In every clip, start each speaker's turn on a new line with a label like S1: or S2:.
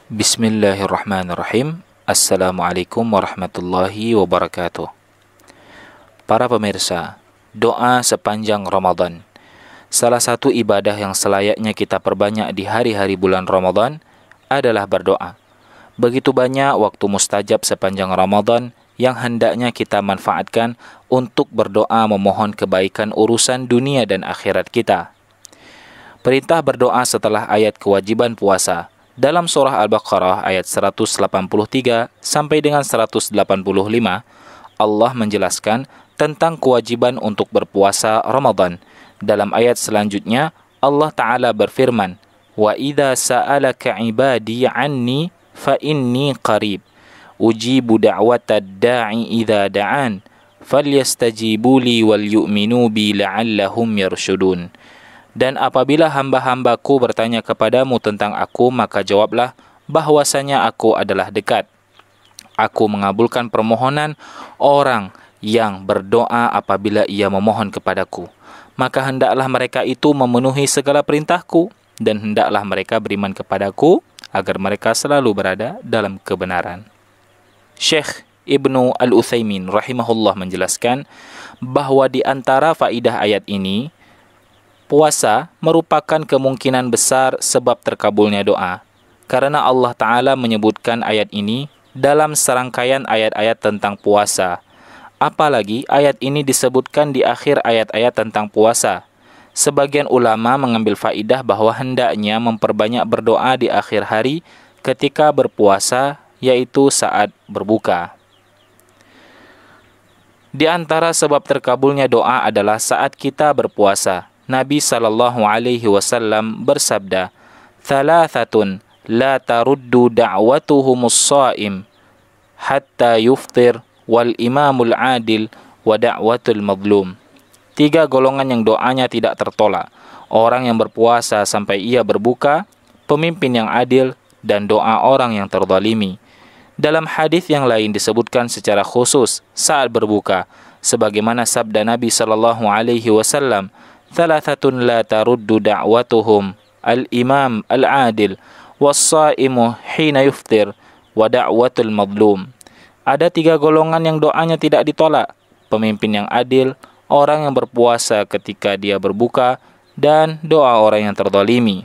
S1: Bismillahirrahmanirrahim. Assalamualaikum warahmatullahi wabarakatuh. Para pemirsa, doa sepanjang Ramadan. Salah satu ibadah yang selayaknya kita perbanyak di hari-hari bulan Ramadan adalah berdoa. Begitu banyak waktu mustajab sepanjang Ramadan yang hendaknya kita manfaatkan untuk berdoa memohon kebaikan urusan dunia dan akhirat kita. Perintah berdoa setelah ayat kewajiban puasa dalam surah Al-Baqarah ayat 183 sampai dengan 185, Allah menjelaskan tentang kewajiban untuk berpuasa Ramadan. Dalam ayat selanjutnya, Allah Ta'ala berfirman, "Wa idza sa'alaka 'ibadi 'anni fa inni qarib, ujibu da'watad da'i idza da'an, falyastajibu li wal yu'minu bi la'allahum yarshudun." Dan apabila hamba-hambaku bertanya kepadamu tentang aku, maka jawablah bahwasanya aku adalah dekat. Aku mengabulkan permohonan orang yang berdoa apabila ia memohon kepadaku. Maka hendaklah mereka itu memenuhi segala perintahku, dan hendaklah mereka beriman kepadaku, agar mereka selalu berada dalam kebenaran. Syekh Ibnu Al-Utsaimin rahimahullah menjelaskan bahwa di antara faidah ayat ini, puasa merupakan kemungkinan besar sebab terkabulnya doa, karena Allah Ta'ala menyebutkan ayat ini dalam serangkaian ayat-ayat tentang puasa. Apalagi ayat ini disebutkan di akhir ayat-ayat tentang puasa. Sebagian ulama mengambil faidah bahwa hendaknya memperbanyak berdoa di akhir hari ketika berpuasa, yaitu saat berbuka. Di antara sebab terkabulnya doa adalah saat kita berpuasa. Nabi SAW bersabda, "Thalathatun la taruddu da'watuhumus sha'im hatta yuftir wal imamul adil wa da'watul mazlum." 3 golongan yang doanya tidak tertolak: orang yang berpuasa sampai ia berbuka, pemimpin yang adil, dan doa orang yang terzalimi. Dalam hadis yang lain disebutkan secara khusus saat berbuka, sebagaimana sabda Nabi SAW, "Thalathatun la taruddu da'watuhum al-imam al-adil was-sa'imu hina yuftir wa da'watul mazlum." Ada 3 golongan yang doanya tidak ditolak: pemimpin yang adil, orang yang berpuasa ketika dia berbuka, dan doa orang yang terzalimi.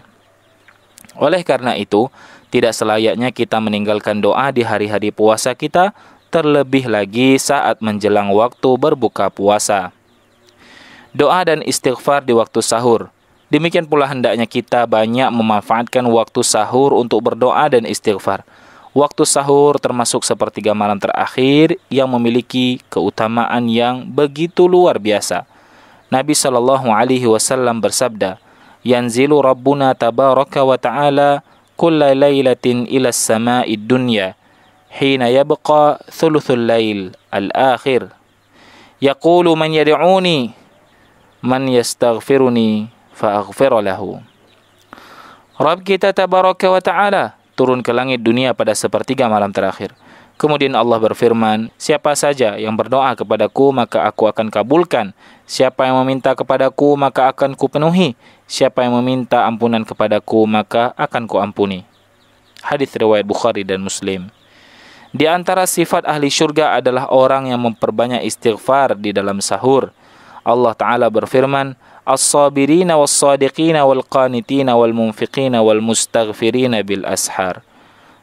S1: Oleh karena itu, tidak selayaknya kita meninggalkan doa di hari-hari puasa kita, terlebih lagi saat menjelang waktu berbuka puasa. Doa dan istighfar di waktu sahur. Demikian pula hendaknya kita banyak memanfaatkan waktu sahur untuk berdoa dan istighfar. Waktu sahur termasuk sepertiga malam terakhir yang memiliki keutamaan yang begitu luar biasa. Nabi SAW bersabda, "Yanzilu Rabbuna tabaraka wa ta'ala kulla laylatin ila as-sama'id dunya hina yabqa thuluthul lail al-akhir. Yaqulu man yad'uni man yastaghfiruni fa'aghfir lahu." Rabb kita tabaraka wa ta'ala turun ke langit dunia pada sepertiga malam terakhir. Kemudian Allah berfirman, "Siapa saja yang berdoa kepadaku, maka aku akan kabulkan. Siapa yang meminta kepadaku, maka akan kupenuhi. Siapa yang meminta ampunan kepadaku, maka akan kuampuni." Hadis riwayat Bukhari dan Muslim. Di antara sifat ahli syurga adalah orang yang memperbanyak istighfar di dalam sahur. Allah Ta'ala berfirman, "As-sabirina was-sadiqina wal-qanitina wal-munfiqina wal-mustaghfirina bil-ashar."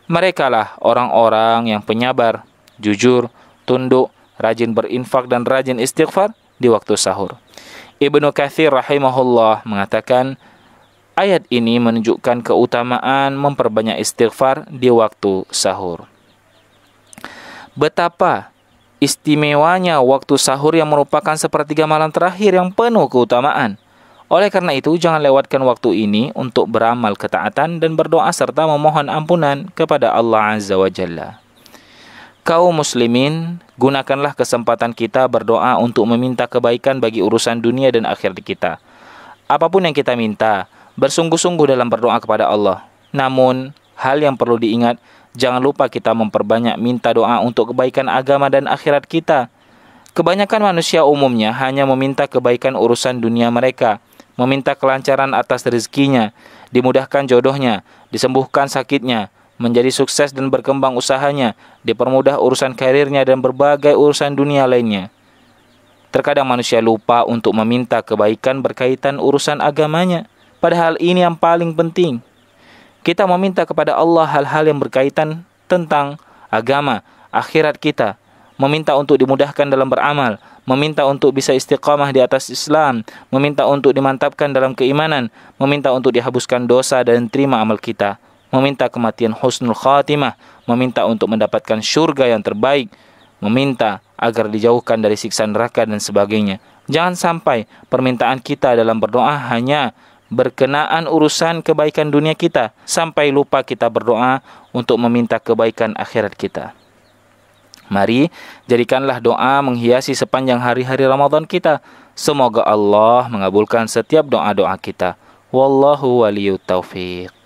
S1: Merekalah orang-orang yang penyabar, jujur, tunduk, rajin berinfak dan rajin istighfar di waktu sahur. Ibnu Katsir rahimahullah mengatakan, ayat ini menunjukkan keutamaan memperbanyak istighfar di waktu sahur. Betapa istimewanya waktu sahur yang merupakan sepertiga malam terakhir yang penuh keutamaan. Oleh karena itu, jangan lewatkan waktu ini untuk beramal ketaatan dan berdoa serta memohon ampunan kepada Allah Azza wa Jalla. Kaum muslimin, gunakanlah kesempatan kita berdoa untuk meminta kebaikan bagi urusan dunia dan akhirat kita. Apapun yang kita minta, bersungguh-sungguh dalam berdoa kepada Allah. Namun, hal yang perlu diingat, jangan lupa kita memperbanyak minta doa untuk kebaikan agama dan akhirat kita. Kebanyakan manusia umumnya hanya meminta kebaikan urusan dunia mereka, meminta kelancaran atas rezekinya, dimudahkan jodohnya, disembuhkan sakitnya, menjadi sukses dan berkembang usahanya, dipermudah urusan karirnya dan berbagai urusan dunia lainnya. Terkadang manusia lupa untuk meminta kebaikan berkaitan urusan agamanya, padahal ini yang paling penting. Kita meminta kepada Allah hal-hal yang berkaitan tentang agama, akhirat kita, meminta untuk dimudahkan dalam beramal, meminta untuk bisa istiqamah di atas Islam, meminta untuk dimantapkan dalam keimanan, meminta untuk dihapuskan dosa dan terima amal kita, meminta kematian husnul khatimah, meminta untuk mendapatkan syurga yang terbaik, meminta agar dijauhkan dari siksa neraka dan sebagainya. Jangan sampai permintaan kita dalam berdoa hanya berkenaan urusan kebaikan dunia kita, sampai lupa kita berdoa untuk meminta kebaikan akhirat kita. Mari jadikanlah doa menghiasi sepanjang hari-hari Ramadan kita. Semoga Allah mengabulkan setiap doa-doa kita. Wallahu waliyut taufiq.